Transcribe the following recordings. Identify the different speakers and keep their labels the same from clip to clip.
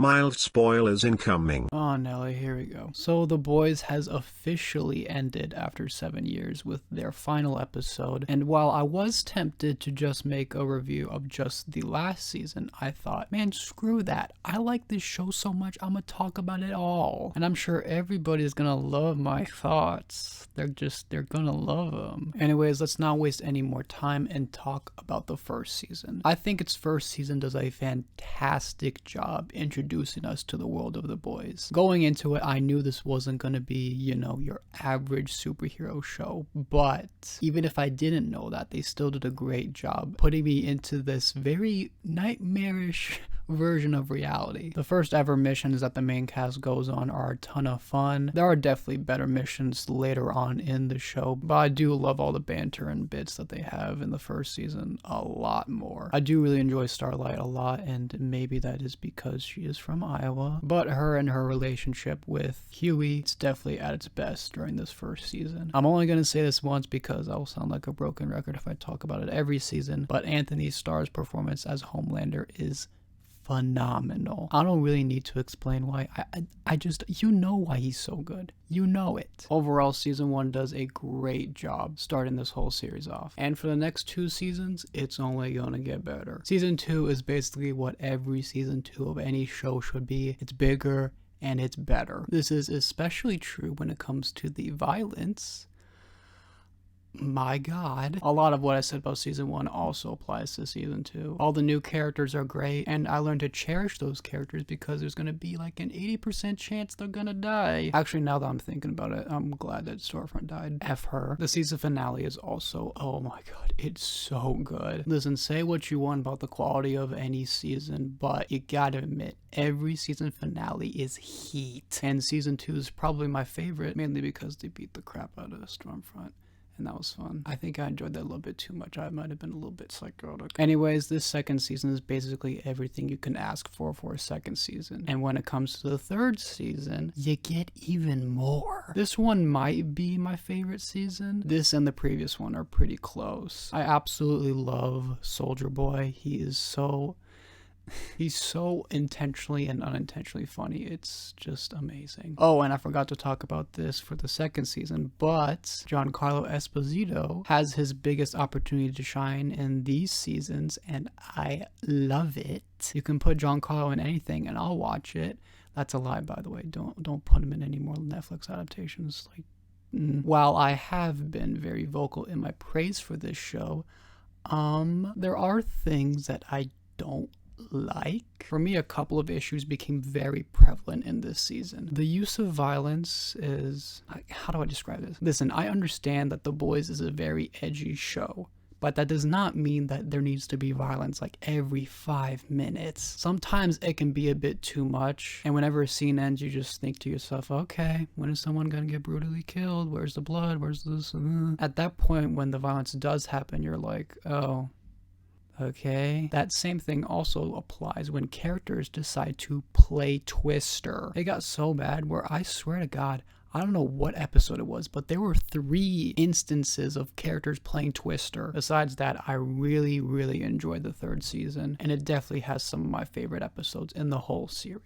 Speaker 1: Mild spoilers incoming.
Speaker 2: Oh, Nelly, here we go. So The Boys has officially ended after 7 years with their final episode, and while I was tempted to just make a review of just the last season, I thought, man, screw that. I like this show so much, I'm gonna talk about it all. And I'm sure everybody's gonna love my thoughts. They're gonna love them. Anyways, let's not waste any more time and talk about the first season. I think its first season does a fantastic job introducing us to the world of The Boys. Going into it, I knew this wasn't going to be, your average superhero show, but even if I didn't know that, they still did a great job putting me into this very nightmarish version of reality. The first ever missions that the main cast goes on are a ton of fun. There are definitely better missions later on in the show, but I do love all the banter and bits that they have in the first season a lot more. I do really enjoy Starlight a lot, and maybe that is because she is from Iowa, but her and her relationship with Huey, it's definitely at its best during this first season. I'm only going to say this once because I'll sound like a broken record if I talk about it every season, but Anthony Starr's performance as Homelander is phenomenal. I don't really need to explain why. I just, why he's so good. You know it. Overall, season 1 does a great job starting this whole series off. And for the next 2 seasons, it's only gonna get better. Season 2 is basically what every season 2 of any show should be. It's bigger and it's better. This is especially true when it comes to the violence. My god. A lot of what I said about season 1 also applies to season 2. All the new characters are great, and I learned to cherish those characters because there's gonna be like an 80% chance they're gonna die. Actually, now that I'm thinking about it, I'm glad that Storefront died. F her. The season finale is also, oh my god, it's so good. Listen, say what you want about the quality of any season, but you gotta admit, every season finale is heat. And season 2 is probably my favorite, mainly because they beat the crap out of Stormfront. And that was fun. I think I enjoyed that a little bit too much. I might have been a little bit psychotic. Anyways, this second season is basically everything you can ask for a second season. And when it comes to the third season, you get even more. This one might be my favorite season. This and the previous one are pretty close. I absolutely love Soldier Boy. He's so intentionally and unintentionally funny. It's just amazing. Oh, and I forgot to talk about this for the second season, but Giancarlo Esposito has his biggest opportunity to shine in these seasons, and I love it. You can put Giancarlo in anything and I'll watch it. That's a lie, by the way. Don't put him in any more Netflix adaptations. While I have been very vocal in my praise for this show, there are things that I don't like. For me, a couple of issues became very prevalent in this season. The use of violence is, how do I describe this? Listen, I understand that The Boys is a very edgy show, but that does not mean that there needs to be violence like every 5 minutes. Sometimes it can be a bit too much, and whenever a scene ends, you just think to yourself, okay, when is someone gonna get brutally killed? Where's the blood? Where's this? At that point, when the violence does happen, you're like, oh, okay. That same thing also applies when characters decide to play Twister. It got so bad where I swear to God, I don't know what episode it was, but there were 3 instances of characters playing Twister. Besides that, I really, really enjoyed the third season, and it definitely has some of my favorite episodes in the whole series.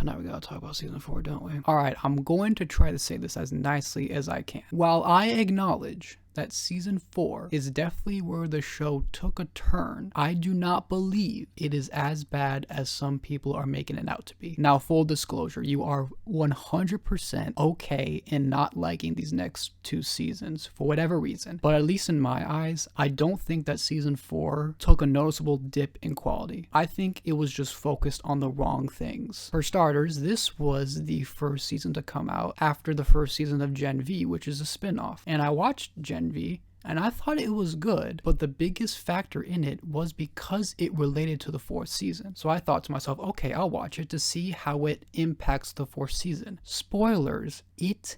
Speaker 2: Now we gotta talk about season 4, don't we? Alright, I'm going to try to say this as nicely as I can. While I acknowledge that season 4 is definitely where the show took a turn, I do not believe it is as bad as some people are making it out to be. Now, full disclosure, you are 100% okay in not liking these next 2 seasons for whatever reason, but at least in my eyes, I don't think that season 4 took a noticeable dip in quality. I think it was just focused on the wrong things. For starters, this was the first season to come out after the first season of Gen V, which is a spin-off, and I watched Gen V, and I thought it was good, but the biggest factor in it was because it related to the 4th season. So I thought to myself, okay, I'll watch it to see how it impacts the 4th season. Spoilers, it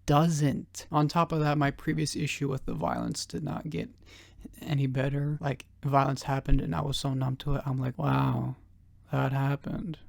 Speaker 2: doesn't. On top of that, my previous issue with the violence did not get any better. Like, violence happened and I was so numb to it. I'm like, wow, that happened.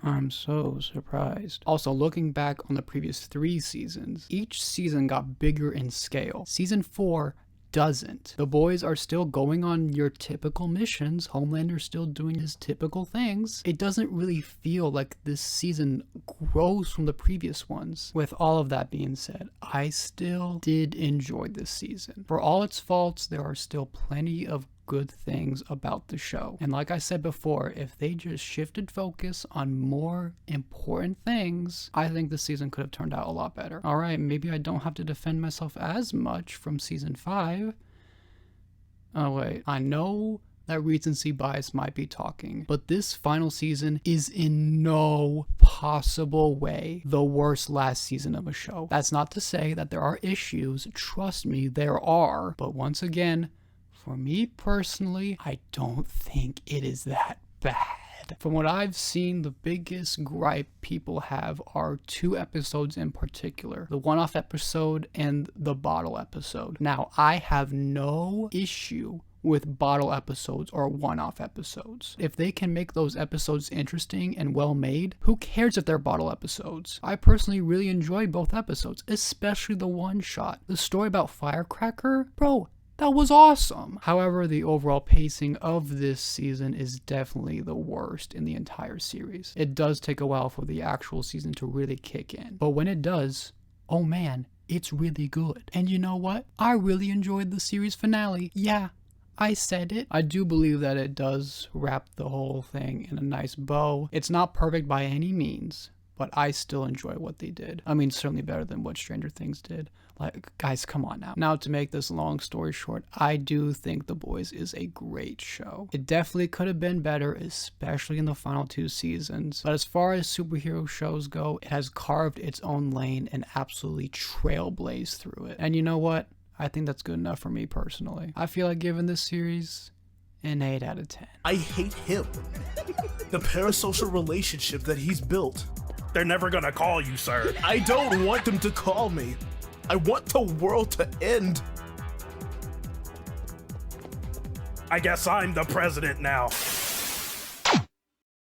Speaker 2: I'm so surprised. Also, looking back on the previous 3 seasons, each season got bigger in scale. Season 4 doesn't. The boys are still going on your typical missions. Homelander's still doing his typical things. It doesn't really feel like this season grows from the previous ones. With all of that being said, I still did enjoy this season. For all its faults, there are still plenty of good things about the show. And like I said before, if they just shifted focus on more important things, I think the season could have turned out a lot better. Alright, maybe I don't have to defend myself as much from season 5. Oh wait, I know that recency bias might be talking, but this final season is in no possible way the worst last season of a show. That's not to say that there are issues, trust me, there are, but once again, for me personally, I don't think it is that bad. From what I've seen, the biggest gripe people have are 2 episodes in particular. The one-off episode and the bottle episode. Now, I have no issue with bottle episodes or one-off episodes. If they can make those episodes interesting and well made, who cares if they're bottle episodes? I personally really enjoyed both episodes, especially the one-shot. The story about Firecracker? Bro, that was awesome. However, the overall pacing of this season is definitely the worst in the entire series. It does take a while for the actual season to really kick in. But when it does, oh man, it's really good. And you know what? I really enjoyed the series finale. Yeah, I said it. I do believe that it does wrap the whole thing in a nice bow. It's not perfect by any means, but I still enjoy what they did. I mean, certainly better than what Stranger Things did. Like, guys, come on now. Now, to make this long story short, I do think The Boys is a great show. It definitely could have been better, especially in the final 2 seasons. But as far as superhero shows go, it has carved its own lane and absolutely trailblazed through it. And you know what? I think that's good enough for me personally. I feel like giving this series an 8 out of 10.
Speaker 3: I hate him. The parasocial relationship that he's built.
Speaker 4: They're never gonna call you, sir.
Speaker 3: I don't want them to call me. I want the world to end.
Speaker 4: I guess I'm the president now.